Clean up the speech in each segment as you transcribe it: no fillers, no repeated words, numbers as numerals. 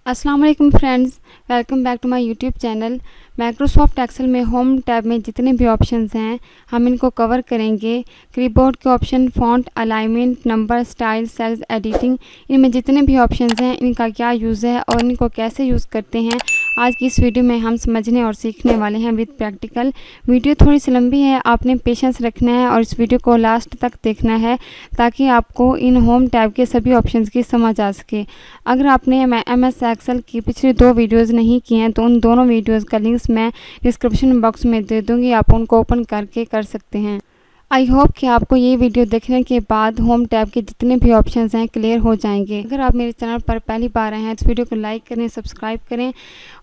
अस्सलाम वालेकुम friends, welcome back to my YouTube channel. Microsoft Excel में होम टैब में जितने भी ऑप्शंस हैं हम इनको कवर करेंगे। क्लिपबोर्ड के option, font, alignment, number, style, cells, editing, इनमें जितने भी ऑप्शंस हैं इनका क्या यूज़ है और इनको कैसे यूज़ करते हैं, आज की इस वीडियो में हम समझने और सीखने वाले हैं विद प्रैक्टिकल। वीडियो थोड़ी सी लंबी है, आपने पेशेंस रखना है और इस वीडियो को लास्ट तक देखना है ताकि आपको इन होम टैब के सभी ऑप्शंस की समझ आ सके। अगर आपने एमएस एक्सेल की पिछली 2 वीडियोस नहीं की हैं तो उन दोनों वीडियोस का लिंक्स मैं डिस्क्रिप्शन बॉक्स में दे दूँगी, आप उनको ओपन करके कर सकते हैं। आई होप कि आपको ये वीडियो देखने के बाद होम टैब के जितने भी ऑप्शंस हैं क्लियर हो जाएंगे। अगर आप मेरे चैनल पर पहली बार आए हैं तो वीडियो को लाइक करें, सब्सक्राइब करें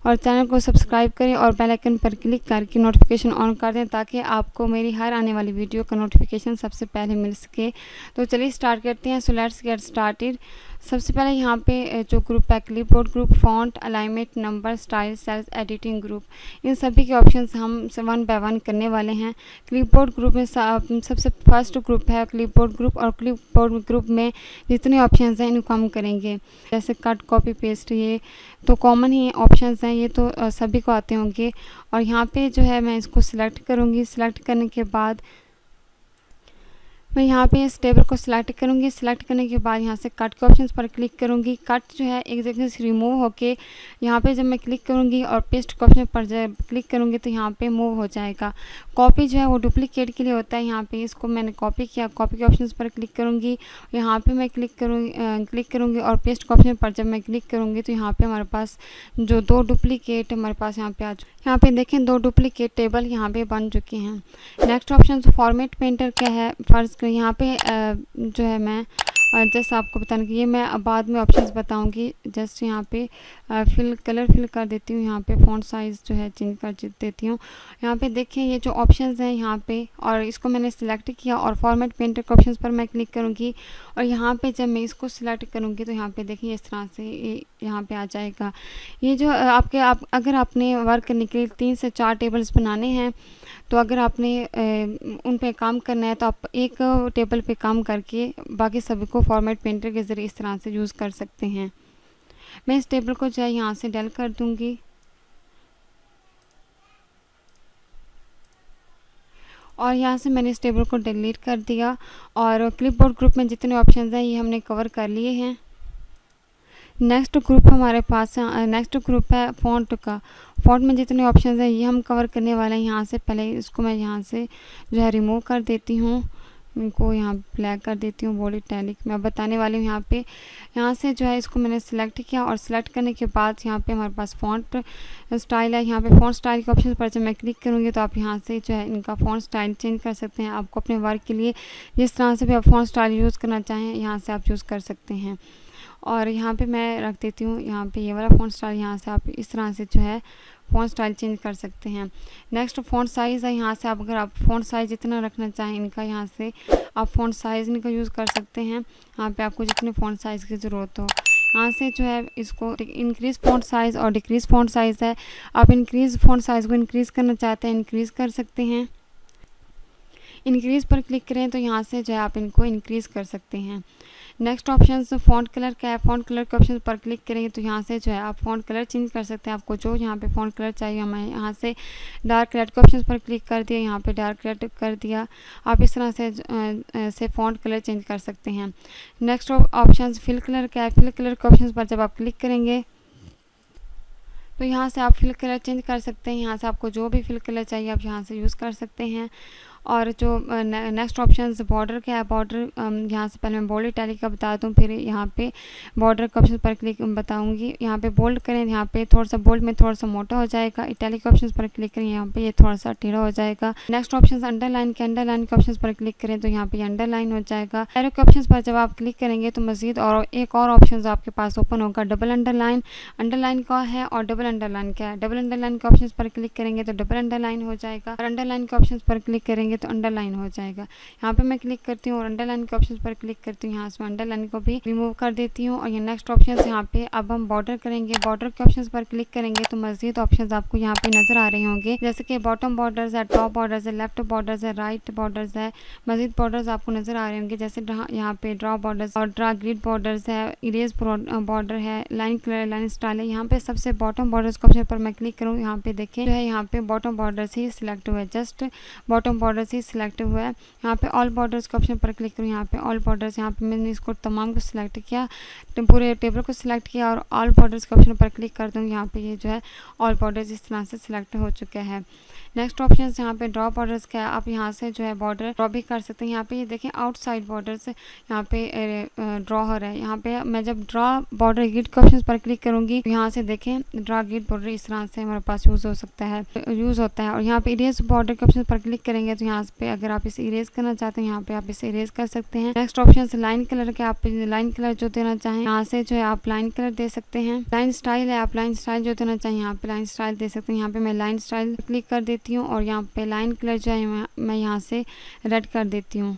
और चैनल को सब्सक्राइब करें और बेल आइकन पर क्लिक करके नोटिफिकेशन ऑन कर दें ताकि आपको मेरी हर आने वाली वीडियो का नोटिफिकेशन सबसे पहले मिल सके। तो चलिए स्टार्ट करते हैं। So let's get started. सबसे पहले यहाँ पे जो ग्रुप है, clipboard group, font, alignment, number, style, cells, editing group, इन सभी के ऑप्शंस हम 1 बाय 1 करने वाले हैं। क्लिपबोर्ड ग्रुप में सबसे फर्स्ट ग्रुप है क्लिपबोर्ड ग्रुप और क्लिपबोर्ड ग्रुप में जितने ऑप्शंस हैं इनको हम करेंगे, जैसे कट, कॉपी, पेस्ट, ये तो कॉमन ही ऑप्शंस हैं, ये तो सभी को आते होंगे। और यहाँ पे जो है मैं इसको सिलेक्ट करूँगी। सिलेक्ट करने के बाद मैं यहाँ पे इस टेबल को सिलेक्ट करूँगी। सिलेक्ट करने के बाद यहाँ से कट के ऑप्शन पर क्लिक करूँगी। कट जो है एक जगह से रिमूव होके यहाँ पे जब मैं क्लिक करूँगी और पेस्ट के ऑप्शन पर जब क्लिक करूँगी तो यहाँ पे मूव हो जाएगा। कॉपी जो है वो डुप्लीकेट के लिए होता है। यहाँ पे इसको मैंने कॉपी किया, कॉपी के ऑप्शन पर क्लिक करूँगी, यहाँ पे मैं क्लिक करूँगी और पेस्ट के ऑप्शन पर जब मैं क्लिक करूँगी तो यहाँ पे हमारे पास जो 2 डुप्लीकेट हमारे पास यहाँ पे यहाँ पे देखें 2 डुप्लीकेट टेबल यहाँ पे बन चुके हैं। नेक्स्ट ऑप्शन फॉर्मेट पेंटर क्या है, फर्स्ट यहाँ पे जो है मैं जस्ट आपको बताने के लिए मैं बाद में ऑप्शंस बताऊंगी। जस्ट यहाँ पे कलर फिल कर देती हूँ। यहाँ पे फ़ॉन्ट साइज़ जो है चेंज कर देती हूँ। यहाँ पे देखिए ये जो ऑप्शंस हैं यहाँ पे, और इसको मैंने सिलेक्ट किया और फॉर्मेट पेंटर के ऑप्शंस पर मैं क्लिक करूँगी और यहाँ पे जब मैं इसको सिलेक्ट करूँगी तो यहाँ पे देखिए इस तरह से यहाँ पे आ जाएगा। ये जो अगर आपने वर्क करने के लिए 3 से 4 टेबल्स बनाने हैं तो अगर आपने उन पे काम करना है तो आप एक टेबल पे काम करके बाकी सभी को फॉर्मेट पेंटर के ज़रिए इस तरह से यूज़ कर सकते हैं। मैं इस टेबल को जो है यहाँ से डेल कर दूँगी और यहाँ से मैंने इस टेबल को डिलीट कर दिया। और क्लिपबोर्ड ग्रुप में जितने ऑप्शंस हैं ये हमने कवर कर लिए हैं। नेक्स्ट ग्रुप हमारे पास नेक्स्ट ग्रुप है फ़ॉन्ट का। फ़ॉन्ट में जितने ऑप्शंस हैं ये हम कवर करने वाले हैं। यहाँ से पहले इसको मैं यहाँ से जो है रिमूव कर देती हूँ, इनको यहाँ ब्लैक कर देती हूँ, बोल्ड इटैलिक मैं बताने वाली हूँ। यहाँ से जो है इसको मैंने सिलेक्ट किया और सिलेक्ट करने के बाद यहाँ पे हमारे पास फ़ॉन्ट स्टाइल है। यहाँ पे फ़ॉन्ट स्टाइल के ऑप्शन पर जब मैं क्लिक करूँगी तो आप यहाँ से जो है इनका फ़ॉन्ट स्टाइल चेंज कर सकते हैं। आपको अपने वर्क के लिए जिस तरह से भी आप फ़ॉन्ट स्टाइल यूज़ करना चाहें यहाँ से आप यूज़ कर सकते हैं। और यहाँ पे मैं रख देती हूँ यहाँ पे ये वाला फ़ॉन्ट स्टाइल, यहाँ से आप इस तरह से जो है फ़ॉन्ट स्टाइल चेंज कर सकते हैं। नेक्स्ट फ़ॉन्ट साइज़ है। यहाँ से अगर आप फ़ॉन्ट साइज़ जितना रखना चाहें इनका, यहाँ से आप फ़ॉन्ट साइज़ इनका यूज़ कर सकते हैं। यहाँ पे आपको जितने फ़ॉन्ट साइज़ की ज़रूरत हो यहाँ से जो है इसको इंक्रीज़ फ़ॉन्ट साइज़ और डिक्रीज़ फ़ॉन्ट साइज़ है। आप इंक्रीज़ फ़ॉन्ट साइज़ को इंक्रीज़ करना चाहते हैं इंक्रीज़ कर सकते हैं। इंक्रीज़ पर क्लिक करें तो यहाँ से जो है आप इनको इंक्रीज़ कर सकते हैं। नेक्स्ट ऑप्शन फ़ॉन्ट कलर क्या है। फ़ॉन्ट कलर के ऑप्शन पर क्लिक करेंगे तो यहाँ से जो है आप फ़ॉन्ट कलर चेंज कर सकते हैं। आपको जो यहाँ पे फ़ॉन्ट कलर चाहिए हमें यहाँ से डार्क रेड के ऑप्शन पर क्लिक कर दिया, यहाँ पे डार्क रेड कर दिया। आप इस तरह से फ़ॉन्ट कलर चेंज कर सकते हैं। नेक्स्ट ऑप्शन फिल कलर क्या है। फिल कलर के ऑप्शन पर जब आप क्लिक करेंगे तो यहाँ से आप फिल कलर चेंज कर सकते हैं। यहाँ से आपको जो भी फिल कलर चाहिए आप यहाँ से यूज़ कर सकते हैं। और जो नेक्स्ट ऑप्शन बॉर्डर क्या है। बॉर्डर यहाँ से पहले मैं बोल्ड इटैलिक का बता दूँ, फिर यहाँ पे बॉर्डर के ऑप्शन पर क्लिक बताऊँगी। यहाँ पे बोल्ड करें, यहाँ पे थोड़ा सा बोल्ड में थोड़ा सा मोटा हो जाएगा। इटैलिक के ऑप्शन पर क्लिक करें, यहाँ पे ये थोड़ा सा टेढ़ा हो जाएगा। नेक्स्ट ऑप्शन अंडरलाइन के ऑप्शन पर क्लिक करें तो यहाँ पे अंडरलाइन हो जाएगा। एरो के ऑप्शन पर जब आप क्लिक करेंगे तो मजीद और एक और ऑप्शन आपके पास ओपन होगा, डबल अंडरलाइन। अंडरलाइन का है और डबल अंडरलाइन क्या है। डबल अंडरलाइन के ऑप्शन पर क्लिक करेंगे तो डबल अंडरलाइन हो जाएगा और अंडरलाइन के ऑप्शन पर क्लिक करेंगे करेंगे तो अंडरलाइन हो जाएगा। यहाँ पे मैं क्लिक करती हूँ और अंडरलाइन के ऑप्शन पर क्लिक करती हूँ। यहाँ से अंडरलाइन को भी रिमूव कर देती हूँ। और ये नेक्स्ट ऑप्शन यहाँ पे अब हम बॉर्डर करेंगे। बॉर्डर के ऑप्शन पर क्लिक करेंगे तो मज़ीद ऑप्शन आपको यहाँ पे नजर आ रहे होंगे, जैसे कि बॉटम बॉर्डर्स है, टॉप बॉर्डर्स है, लेफ्ट बॉर्डर्स है, राइट बॉर्डर्स है, मज़ीद बॉर्डर्स आपको नजर आ रहे होंगे, जैसे यहाँ पे ड्रॉ बॉर्डर्स और ड्रा ग्रिड बॉर्डर्स है, इरेज बॉर्डर है, लाइन कलर, लाइन स्टाइल है। यहाँ पे सबसे बॉटम बॉर्डर्स के ऑप्शन पर मैं क्लिक करूँ, यहाँ पे देखें जो है यहाँ पे बॉटम बॉर्डर्स ही सिलेक्ट हुआ है, जस्ट बॉटम बॉर्डर्स ही सिलेक्ट हुआ है। यहाँ पे ऑल बॉर्डर्स के ऑप्शन पर क्लिक करूँ, यहाँ पे ऑल बॉर्डर्स, यहाँ पे मैंने इसको तमाम को सिलेक्ट किया, पूरे टेबल को सिलेक्ट किया और ऑल बॉर्डर्स के ऑप्शन पर क्लिक कर दूँगी। यहाँ पे ये जो है ऑल बॉर्डर्स इस तरह से सिलेक्ट हो चुके हैं। नेक्स्ट ऑप्शन यहाँ पे ड्रॉ बॉर्डर्स का है, आप यहाँ से जो है बॉर्डर ड्रॉ भी कर सकते हैं। यहाँ पे ये देखें आउटसाइड बॉर्डर्स यहाँ पे ड्रॉ हो रहा है। यहाँ पे मैं जब ड्रॉ बॉर्डर ग्रिड के ऑप्शन पर क्लिक करूँगी तो यहाँ से देखें ड्रॉ ग्रिड बॉर्डर इस तरह से हमारे पास यूज़ होता है। और यहाँ पे इरेज बॉर्डर के ऑप्शन पर क्लिक करेंगे तो यहाँ पे अगर आप इसे इरेज करना चाहते हैं यहाँ पे आप इसे इरेज कर सकते हैं। नेक्स्ट ऑप्शन लाइन कलर के, आप लाइन कलर जो देना चाहें यहाँ से जो है आप लाइन कलर दे सकते हैं। लाइन स्टाइल है, आप लाइन स्टाइल जो देना चाहें यहाँ पे लाइन स्टाइल दे सकते हैं। यहाँ पे मैं लाइन स्टाइल क्लिक कर देती हूँ और यहाँ पे लाइन कलर जो है मैं यहाँ से रेड कर देती हूँ।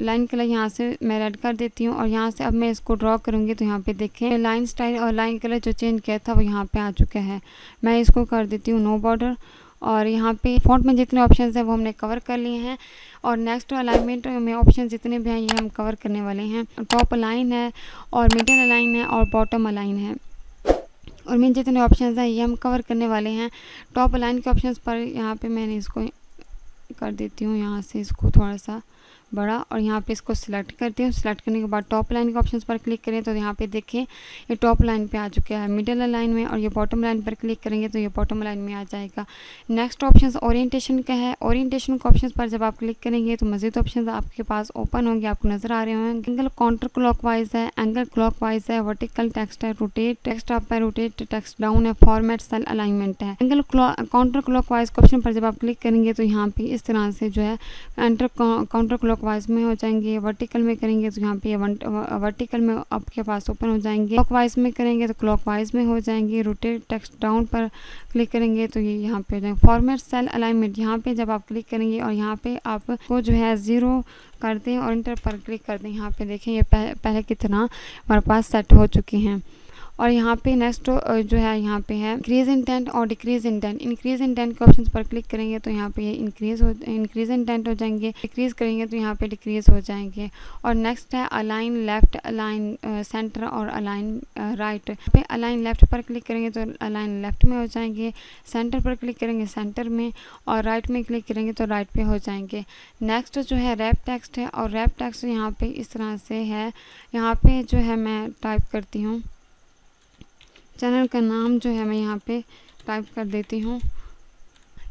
लाइन कलर यहाँ से मैं रेड कर देती हूँ और यहाँ से अब मैं इसको ड्रॉ करूँगी तो यहाँ पे देखें लाइन स्टाइल और लाइन कलर जो चेंज किया था वो यहाँ पे आ चुका है। मैं इसको कर देती हूँ नो बॉर्डर। और यहाँ पे फॉन्ट में जितने ऑप्शंस हैं वो हमने कवर कर लिए हैं। और नेक्स्ट अलाइनमेंट में ऑप्शन जितने भी हैं ये हम कवर करने वाले हैं। टॉप अलाइन है और मिडल अलाइन है और बॉटम अलाइन है और मेन जितने ऑप्शंस हैं ये हम कवर करने वाले हैं। टॉप अलाइन के ऑप्शंस पर यहाँ पे मैंने इसको कर देती हूँ, यहाँ से इसको थोड़ा सा बड़ा और यहाँ पे इसको सिलेक्ट करती हूँ। सिलेक्ट करने के बाद टॉप लाइन के ऑप्शंस पर क्लिक करें तो यहाँ पे देखें ये टॉप लाइन पे आ चुका है मिडिल लाइन में, और ये बॉटम लाइन पर क्लिक करेंगे तो ये बॉटम लाइन में आ जाएगा। नेक्स्ट ऑप्शन ओरिएंटेशन का है। ओरिएंटेशन के ऑप्शंस पर जब आप क्लिक करेंगे तो मज़ीद ऑप्शन आपके पास ओपन होंगे, आपको नजर आ रहे होंगे। एंगल काउंटर क्लॉकवाइज है, एंगल क्लॉकवाइज है, वर्टिकल टेक्स्ट है, रोटेट टेक्स्ट अप है, रोटेट टेक्स्ट डाउन है, फॉर्मेट सेल अलाइनमेंट है। एंगल काउंटर क्लॉकवाइज के ऑप्शन पर जब आप क्लिक करेंगे तो यहाँ पे इस तरह से जो है एंटर काउंटर क्लॉकवाइज में हो जाएंगे। वर्टिकल में करेंगे तो यहाँ पे वर्टिकल में आपके पास ओपन हो जाएंगे। क्लॉकवाइज में करेंगे तो क्लॉकवाइज में हो जाएंगे। रोटेट टेक्स्ट डाउन पर क्लिक करेंगे तो ये यहाँ पे हो जाएंगे। फॉर्मेट सेल अलाइनमेंट यहाँ पे जब आप क्लिक करेंगे और यहाँ पे आपको जो है 0 कर दें और इंटर पर क्लिक कर दें। यहाँ पे देखें ये पहले की तरह हमारे पास सेट हो चुके हैं। और यहाँ पे नेक्स्ट जो है यहाँ पे है इंक्रीज इंटेंट और डिक्रीज इंटेंट। इंक्रीज इंटेंट के ऑप्शन पर क्लिक करेंगे तो यहाँ पे ये इंक्रीज इंटेंट हो जाएंगे, डिक्रीज करेंगे तो यहाँ पे डिक्रीज हो जाएंगे। और नेक्स्ट है अलाइन लेफ्ट, अलाइन सेंटर और अलाइन राइट। पे अलाइन लेफ्ट पर क्लिक करेंगे तो अलाइन लेफ्ट में हो जाएंगे, सेंटर पर क्लिक करेंगे सेंटर में, और राइट में क्लिक करेंगे तो राइट पे हो जाएंगे। नेक्स्ट जो है रैप टेक्स्ट है, और रैप टेक्स्ट यहाँ पे इस तरह से है। यहाँ पे जो है मैं टाइप करती हूँ चैनल का नाम जो है मैं यहाँ पे टाइप कर देती हूँ।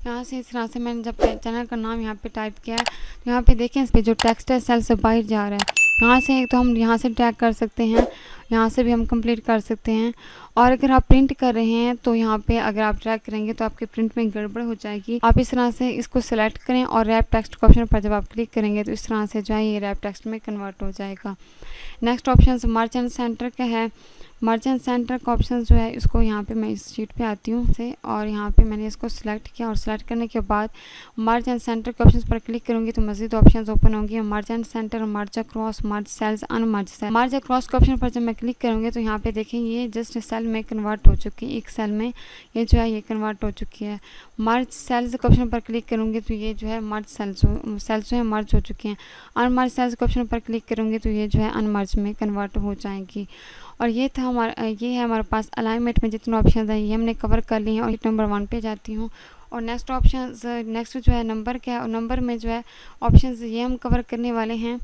यहाँ से इस तरह से मैंने जब चैनल का नाम यहाँ पे टाइप किया है तो यहाँ पे देखें इस पे जो टेक्स्ट है सेल से बाहर जा रहा है। यहाँ से तो हम यहाँ से ट्रैक कर सकते हैं, यहाँ से भी हम कंप्लीट कर सकते हैं। और अगर आप प्रिंट कर रहे हैं तो यहाँ पे अगर आप ट्रैक करेंगे तो आपके प्रिंट में गड़बड़ हो जाएगी। आप इस तरह से इसको सिलेक्ट करें और रैप टेक्स्ट के ऑप्शन पर जब आप क्लिक करेंगे तो इस तरह से जो है ये रैप टेक्स्ट में कन्वर्ट हो जाएगा। Next option merge and centre का है। मर्ज एंड सेंटर का ऑप्शन जो है इसको यहाँ पे मैं इस शीट पे आती हूँ से, और यहाँ पे मैंने इसको सिलेक्ट किया और सिलेक्ट करने के बाद मर्ज एंड सेंटर के ऑप्शन पर क्लिक करूँगी तो मज़ीद ऑप्शंस ओपन होंगे। Merge and centre, merge across, merge cells, unmerge cell. Merge across के ऑप्शन पर जब मैं क्लिक करूँगी तो यहाँ पे देखें ये जस्ट सेल में कन्वर्ट हो चुकी है, एक सेल में ये जो है ये कन्वर्ट हो चुकी है। मर्ज सेल्स के ऑप्शन पर क्लिक करूँगी तो ये जो है मर्ज सेल्स जो है मर्ज हो चुके हैं। अनमर्ज सेल्स के ऑप्शन पर क्लिक करूँगी तो ये जो है अनमर्ज में कन्वर्ट हो जाएंगी। और ये था ये है हमारे पास अलाइनमेंट में जितने ऑप्शन हैं ये हमने कवर कर लिए हैं। और नंबर 1 पे जाती हूँ और नेक्स्ट जो है नंबर क्या है, और नंबर में जो है ऑप्शंस ये हम कवर करने वाले हैं।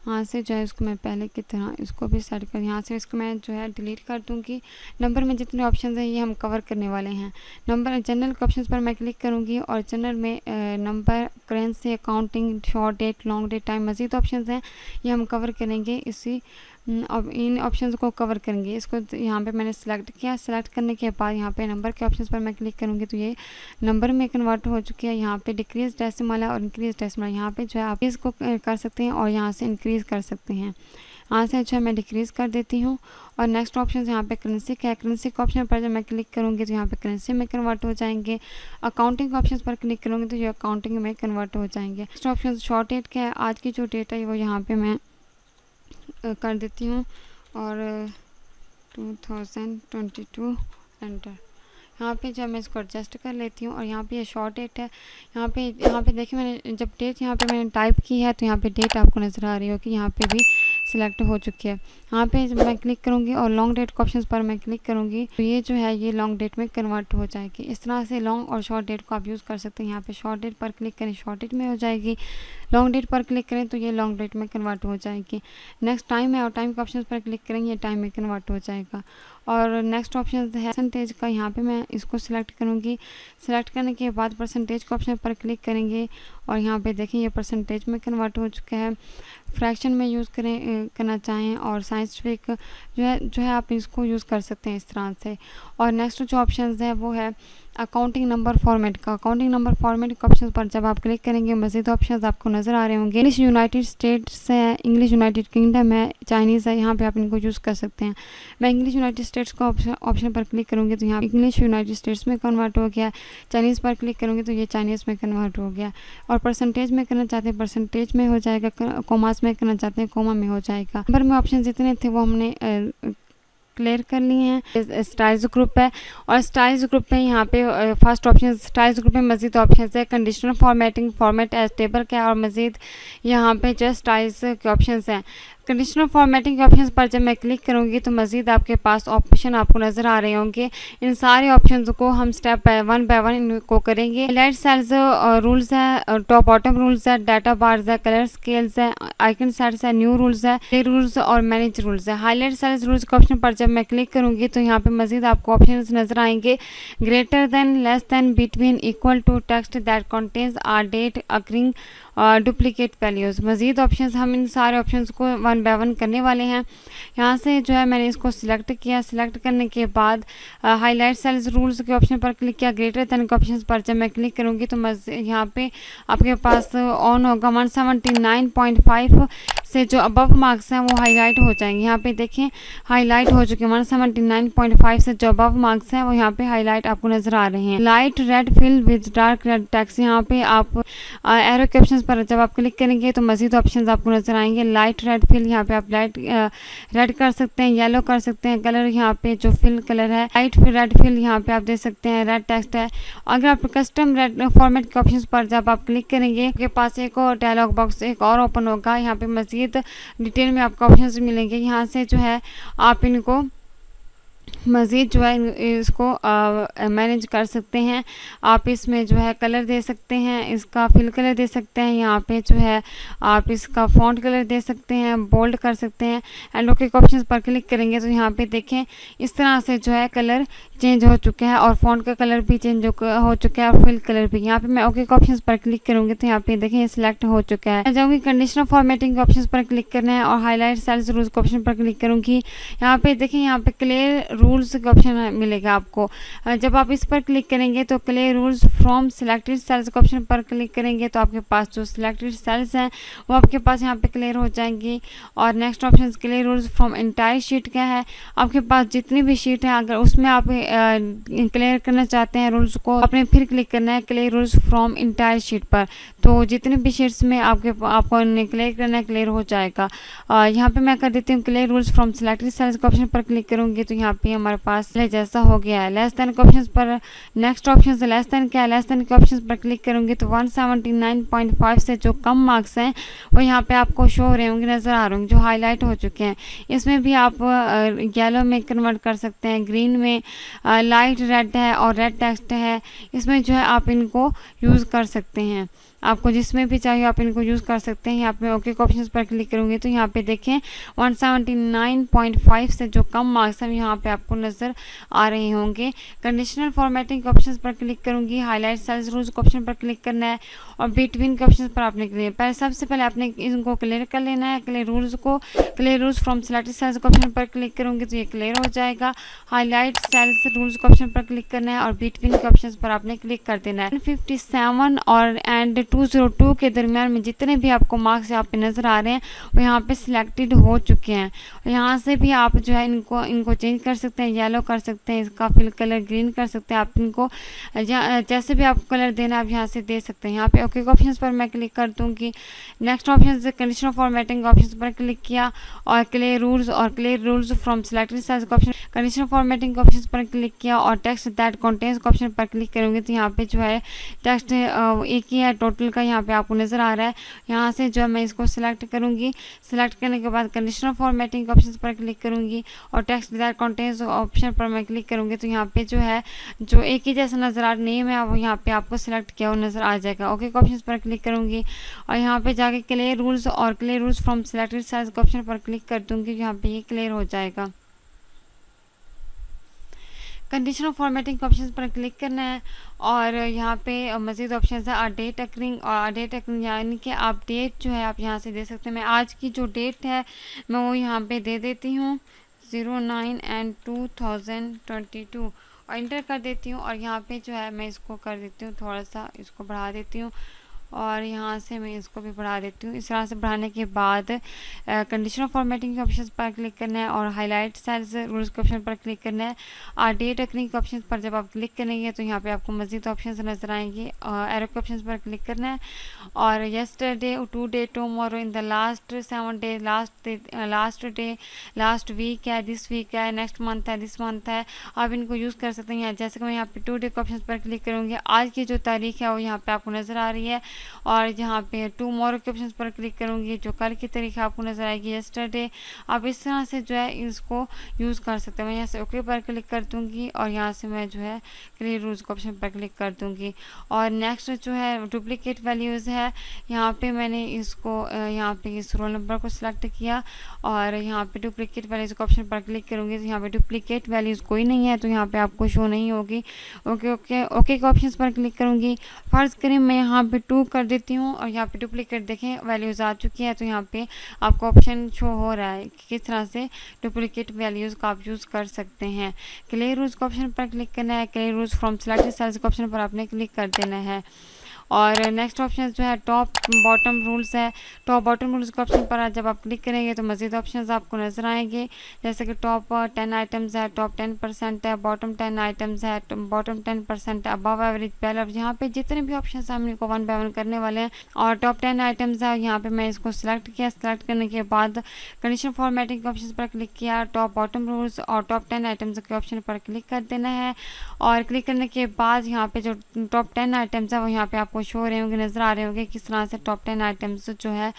यहाँ से जो है इसको मैं पहले की तरह इसको भी सेट कर, यहाँ से इसको मैं जो है डिलीट कर दूँगी। नंबर में जितने ऑप्शंस हैं ये हम कवर करने वाले हैं। नंबर जनरल के ऑप्शंस पर मैं क्लिक करूँगी और जनरल में number, currency, accounting, short date, long date, time, मज़ीद ऑप्शंस हैं ये हम कवर करेंगे। इसी अब इन ऑप्शंस को कवर करेंगे। इसको यहाँ पे मैंने सेलेक्ट किया। सेलेक्ट करने के बाद यहाँ पे नंबर के ऑप्शंस पर मैं क्लिक करूँगी तो ये नंबर में कन्वर्ट हो चुकी है। यहाँ पे डिक्रीज डेसिमल है और इंक्रीज डेसिमल, यहाँ पे जो है आप इसको कर सकते हैं और यहाँ से इंक्रीज़ कर सकते हैं। यहाँ से जो है मैं डिक्रीज़ कर देती हूँ। और नेक्स्ट ऑप्शन यहाँ पे करेंसी का है, करेंसी के ऑप्शन पर जब मैं क्लिक करूँगी तो यहाँ पे करेंसी में कन्वर्ट हो जाएंगे। अकाउंटिंग के ऑप्शन पर क्लिक करूँगी तो ये अकाउंटिंग में कन्वर्ट हो जाएंगे। नेक्स्ट ऑप्शन शॉर्ट डेट का है, आज की जो डेट है वो यहाँ पे मैं कर देती हूँ और 2022 एंटर। यहाँ पे जब मैं इसको एडजस्ट कर लेती हूँ और यहाँ पे ये शॉर्ट डेट है। यहाँ पे देखिए मैंने जब डेट यहाँ पे मैंने टाइप की है तो यहाँ पे डेट आपको नज़र आ रही होगी, यहाँ पे भी सिलेक्ट हो चुकी है। यहाँ पे जब मैं क्लिक करूँगी और लॉन्ग डेट के ऑप्शन पर मैं क्लिक करूँगी तो ये जो है ये लॉन्ग डेट में कन्वर्ट हो जाएगी। इस तरह से लॉन्ग और शॉर्ट डेट को आप यूज़ कर सकते हैं। यहाँ पे शॉर्ट डेट पर क्लिक करें, शॉर्ट डेट में हो जाएगी। लॉन्ग डेट पर क्लिक करें तो ये लॉन्ग डेट में कन्वर्ट हो जाएगी। नेक्स्ट टाइम है और टाइम के ऑप्शन पर क्लिक करेंगे, ये टाइम में कन्वर्ट हो जाएगा। और नेक्स्ट ऑप्शन है परसेंटेज का, यहाँ पे मैं इसको सिलेक्ट करूँगी। सिलेक्ट करने के बाद परसेंटेज के ऑप्शन पर क्लिक करेंगे और यहाँ पे देखें ये परसेंटेज में कन्वर्ट हो चुका है। फ्रैक्शन में यूज़ करना चाहें और साइंटिफिक जो है आप इसको यूज़ कर सकते हैं इस तरह से। और नेक्स्ट जो ऑप्शन है वो है अकाउंटिंग नंबर फॉर्मेट का। अकाउंटिंग नंबर फॉर्मेट के ऑप्शन पर जब आप क्लिक करेंगे मज़ीद ऑप्शंस आपको नज़र आ रहे होंगे। इंग्लिश यूनाइटेड स्टेट्स है, इंग्लिश यूनाइटेड किंगडम है, चाइनीज़ है, यहाँ पे आप इनको यूज़ कर सकते हैं। मैं इंग्लिश यूनाइटेड स्टेट्स का ऑप्शन पर क्लिक करूँगी तो यहाँ इंग्लिश यूनाइटेड स्टेट्स में कन्वर्ट हो गया। चाइनीज़ पर क्लिक करूँगी तो ये चाइनीज़ में कन्वर्ट हो गया। और परसेंटेज में करना चाहते हैं परसेंटेज में हो जाएगा, कोमास में करना चाहते हैं कोमा में हो जाएगा। नंबर में ऑप्शन जितने थे वो हमने क्लियर कर लिए हैं। स्टाइल्स ग्रुप है और स्टाइल्स ग्रुप में यहाँ पे फर्स्ट ऑप्शन स्टाइल्स ग्रुप में मज़ीद ऑप्शन है conditional formatting, format as table का और मज़ीद यहाँ पे जो स्टाइल्स के ऑप्शन हैं। कंडीशनल फॉर्मेटिंग के ऑप्शन पर जब मैं क्लिक करूँगी तो मज़ीद आपके पास ऑप्शन आपको नज़र आ रहे होंगे। इन सारे ऑप्शंस को हम स्टेप बाय वन इनको करेंगे। हाईलाइट सेल्स रूल्स है, टॉप बॉटम रूल्स है, डाटा बार्स है, कलर स्केल्स है, आइकन सेट्स है, न्यू रूल्स है, प्ले रूल्स और मैनेज रूल्स है। हाईलाइट सेल्स रूल्स के ऑप्शन पर जब मैं क्लिक करूँगी तो यहाँ पे मज़ीद आपको ऑप्शन नज़र आएंगे। Greater than, less than, between, equal to, text that contains or date occurring, duplicate values. मज़ीद ऑप्शंस हम इन सारे ऑप्शंस को वन बाय वन करने वाले हैं। यहाँ से जो है मैंने इसको सिलेक्ट किया। सिलेक्ट करने के बाद हाईलाइट सेल्स रूल्स के ऑप्शन पर क्लिक किया। ग्रेटर देन के ऑप्शन पर जब मैं क्लिक करूँगी तो यहाँ पे आपके पास ऑन होगा। 179.5 से जो अबव मार्क्स हैं वो हाईलाइट हो जाएंगे। यहाँ पे देखें हाईलाइट हो चुके हैं। 179.5 से जो अबव मार्क्स हैं वो यहाँ पे हाईलाइट आपको नज़र आ रहे हैं। Light red fill with dark red text, यहाँ पे आप एरो के ऑप्शन पर जब आप क्लिक करेंगे तो मज़ीद ऑप्शंस आपको नज़र आएंगे। लाइट रेड फिल, यहाँ पे आप लाइट रेड कर सकते हैं, येलो कर सकते हैं। कलर यहाँ पे जो फिल कलर है लाइट फिल रेड फिल, यहाँ पे आप देख सकते हैं रेड टेक्स्ट है। अगर आप कस्टम रेड फॉर्मेट के ऑप्शन पर जब आप क्लिक करेंगे आपके पास एक और डायलॉग बॉक्स एक और ओपन होगा। यहाँ पे मज़ीद डिटेल में आपको ऑप्शन मिलेंगे। यहाँ से जो है आप इनको मज़ीद जो है इसको मैनेज कर सकते हैं। आप इसमें जो है कलर दे सकते हैं, इसका फिल कलर दे सकते हैं। यहाँ पे जो है आप इसका फॉन्ट कलर दे सकते हैं, बोल्ड कर सकते हैं। एंड ओके के ऑप्शन पर क्लिक करेंगे तो यहाँ पे देखें इस तरह से जो है कलर चेंज हो चुका है और फॉन्ट का कलर भी चेंज हो चुका है और फिल कलर भी। यहाँ पे मैं ओके के ऑप्शन पर क्लिक करूँगी तो यहाँ पे देखें ये सिलेक्ट हो चुका है। मैं जाऊँगी कंडीशनल फॉर्मेटिंग के ऑप्शन पर क्लिक करना है और हाईलाइट सेल्स रूल्स के ऑप्शन पर क्लिक करूँगी। यहाँ पे देखें यहाँ पे क्लियर रूल्स का ऑप्शन मिलेगा आपको। जब आप इस पर क्लिक करेंगे तो clear rules from selected cells के ऑप्शन पर क्लिक करेंगे तो आपके पास जो सिलेक्टेड सेल्स हैं वो आपके पास यहाँ पे क्लियर हो जाएंगी। और next option clear rules from entire sheet का है। आपके पास जितनी भी शीट है अगर उसमें आप क्लियर करना चाहते हैं रूल्स को, आपने फिर क्लिक करना है clear rules from entire sheet पर। तो जितने भी शीट्स में आपको क्लियर करना है क्लियर हो जाएगा। यहाँ पे मैं कर देती हूँ clear rules from selected cells के ऑप्शन पर क्लिक करूँगी तो यहाँ पे हमारे पास जैसा हो गया है। लेस देन के ऑप्शन पर नेक्स्ट ऑप्शन से लेस देन क्या है, लेस देन के ऑप्शन पर क्लिक करूँगी तो 179.5 से जो कम मार्क्स हैं वो यहाँ पे आपको शो हो रहे होंगे, नज़र आ रहे होंगे, जो हाईलाइट हो चुके हैं। इसमें भी आप येलो में कन्वर्ट कर सकते हैं, ग्रीन में, लाइट रेड है और रेड टेक्स्ट है, इसमें जो है आप इनको यूज़ कर सकते हैं। आपको जिसमें भी चाहिए आप इनको यूज़ कर सकते हैं। यहाँ पे ओके के ऑप्शन पर क्लिक करूँगी तो यहाँ पे देखें 179.5 से जो कम मार्क्स हैं यहाँ पे आपको नज़र आ रहे होंगे। कंडीशनल फॉर्मेटिंग के ऑप्शन पर क्लिक करूँगी, हाईलाइट सेल्स रूल्स के ऑप्शन पर क्लिक करना है और बिटवीन के ऑप्शन पर आपने क्लियर सबसे पहले आपने इनको क्लियर कर लेना है। क्लियर रूल्स को clear rules from selected cells के ऑप्शन पर क्लिक करूँगी तो ये क्लियर हो जाएगा। हाईलाइट सेल्स रूल्स के ऑप्शन पर क्लिक करना है और बिटवीन के ऑप्शन पर आपने क्लिक कर देना है। 157 और एंड 202 के दरमियान में जितने भी आपको मार्क्स यहाँ पे नज़र आ रहे हैं वो यहाँ पे सिलेक्टेड हो चुके हैं। यहाँ से भी आप जो है इनको चेंज कर सकते हैं, येलो कर सकते हैं, इसका फिल कलर ग्रीन कर सकते हैं। आप इनको जैसे भी आपको कलर देना आप यहाँ से दे सकते हैं। यहाँ पे ओके ऑप्शन पर मैं क्लिक कर दूँगी। नेक्स्ट ऑप्शन से कंडीशनल फॉर्मेटिंग ऑप्शन पर क्लिक किया और clear rules from selected cells का ऑप्शन, कंडीशनल फॉर्मेटिंग ऑप्शन पर क्लिक किया और टेक्स्ट दैट कंटेन्स का ऑप्शन पर क्लिक करूँगी तो यहाँ पे जो है टेक्स्ट एक ही है टोटल का, यहाँ पे आपको नज़र आ रहा है। यहाँ से जो है मैं इसको सिलेक्ट करूँगी। सिलेक्ट करने के बाद कंडीशनल फॉर्मेटिंग ऑप्शन पर क्लिक करूँगी और टेक्स्ट दैट कंटेन्स ऑप्शन पर मैं क्लिक करूँगी तो यहाँ पे जो है जो एक ही जैसा नज़र आ रहा नेम है वो यहाँ पे आपको सिलेक्ट किया हुआ नज़र आ जाएगा। ओके ऑप्शन पर क्लिक करूँगी और यहाँ पे जाके clear rules from selected cells के ऑप्शन पर क्लिक कर दूँगी। यहाँ पे ये क्लियर हो जाएगा। कंडीशनल फॉर्मेटिंग ऑप्शन पर क्लिक करना है और यहाँ पे मज़ीद ऑप्शन है डेट अकरिंग यानी कि आप डेट जो है आप यहाँ से दे सकते हैं। मैं आज की जो डेट है मैं वो यहाँ पे दे देती हूँ 09/2022 और इंटर कर देती हूँ और यहाँ पे जो है मैं इसको कर देती हूँ, थोड़ा सा इसको बढ़ा देती हूँ और यहाँ से मैं इसको भी बढ़ा देती हूँ। इस तरह से बढ़ाने के बाद कंडीशनल फॉर्मेटिंग के ऑप्शन पर क्लिक करना है और हाईलाइट सेल्स रूल्स के ऑप्शन पर क्लिक करना है और डेट अकरिंग के ऑप्शन पर जब आप क्लिक करेंगे तो यहाँ पे आपको मज़ीद ऑप्शन नज़र आएंगे। एरो के ऑप्शन पर क्लिक करना है और yesterday, today, tomorrow, in the last 7 day, last week है, दिस वीक है, नेक्स्ट मंथ है, दिस मंथ है, आप इनको यूज़ कर सकते हैं। जैसे कि मैं यहाँ पे टुडे के ऑप्शन पर क्लिक करूँगी, आज की जो तारीख है वो यहाँ पे आपको नज़र आ रही है और जहाँ पे टुमारो के ऑप्शन पर क्लिक करूँगी जो कल की तारीख आपको नज़र आएगी यस्टरडे। आप इस तरह से जो है इसको यूज़ कर सकते हैं। मैं यहाँ से ओके पर क्लिक कर दूँगी और यहाँ से मैं जो है क्लियर रूल्स के ऑप्शन पर क्लिक कर दूँगी और नेक्स्ट जो है डुप्लीकेट वैल्यूज़ है, यहाँ पे मैंने इसको यहाँ पे इस रोल नंबर को सिलेक्ट किया और यहाँ पे डुप्लीकेट वैल्यूज़ के ऑप्शन पर क्लिक करूँगी तो यहाँ पे डुप्लीकेट वैल्यूज़ कोई नहीं है तो यहाँ पे आपको शो नहीं होगी। ओके के ऑप्शन पर क्लिक करूँगी। फ़र्ज़ करें मैं यहाँ पे 2 कर देती हूँ और यहाँ पे डुप्लीकेट देखें वैल्यूज़ आ चुकी है तो यहाँ पे आपको ऑप्शन शो हो रहा है कि किस तरह से डुप्लीकेट वैल्यूज़ का आप यूज़ कर सकते हैं। क्लियर रूल्स के ऑप्शन पर क्लिक करना है। Clear rules from selected cells के ऑप्शन पर आपने क्लिक कर देना है और नेक्स्ट ऑप्शन जो है टॉप बॉटम रूल्स है। टॉप बॉटम रूल्स के ऑप्शन पर जब आप क्लिक करेंगे तो मज़ीद ऑप्शंस आपको नज़र आएंगे जैसे कि टॉप 10 आइटम्स है, टॉप 10% है, बॉटम 10 आइटम्स है, बॉटम 10% अबव एवरेज पहले। यहाँ पे जितने भी ऑप्शंस हम इनको 1 बाय 1 करने वाले हैं और टॉप 10 आइटम्स है यहाँ पे मैं इसको सिलेक्ट किया। सिलेक्ट करने के बाद कंडीशनल फॉर्मेटिंग के ऑप्शन पर क्लिक किया, टॉप बॉटम रूल्स और टॉप 10 आइटम्स के ऑप्शन पर क्लिक कर देना है और क्लिक करने के बाद यहाँ पे जो टॉप 10 आइटम्स है वो यहाँ पे आपको शो हो रहे होंगे, नज़र आ रहे होंगे किस तरह से टॉप 10 आइटम्स जो है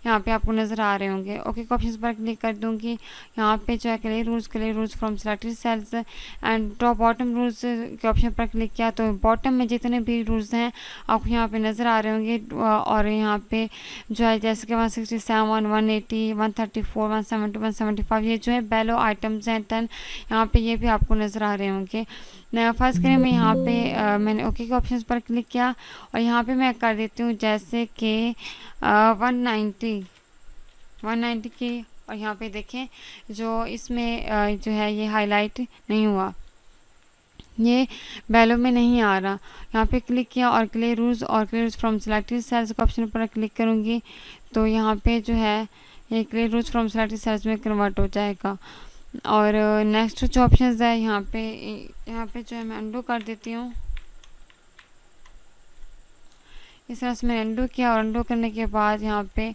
यहाँ पे आपको नज़र आ रहे होंगे। ओके ऑप्शन पर क्लिक कर दूंगी। यहाँ पे जो है clear rules from selected cells and top bottom rules के ऑप्शन पर क्लिक किया तो बॉटम में जितने भी रूल्स हैं आपको यहाँ पे नज़र आ रहे होंगे और यहाँ पे जो है जैसे कि 167, 180, 134, 170, 175 ये जो है बेलो आइटम्स हैं 10, यहाँ पे ये भी आपको नज़र आ रहे होंगे। फर्स्ट करें मैं यहाँ पे मैंने ओके के ऑप्शन पर क्लिक किया और यहाँ पे मैं कर देती हूँ जैसे कि 190 की और यहाँ पे देखें जो इसमें जो है ये हाईलाइट नहीं हुआ, ये वैल्यू में नहीं आ रहा। यहाँ पे क्लिक किया और clear rules from selected cells के ऑप्शन पर क्लिक करूँगी तो यहाँ पे जो है ये clear rules from selected cells में कन्वर्ट हो जाएगा। और नेक्स्ट जो ऑप्शंस है यहाँ पे जो है मैं अंडू कर देती हूँ। इस तरह से मैंने अंडू किया और अंडू करने के बाद यहाँ पे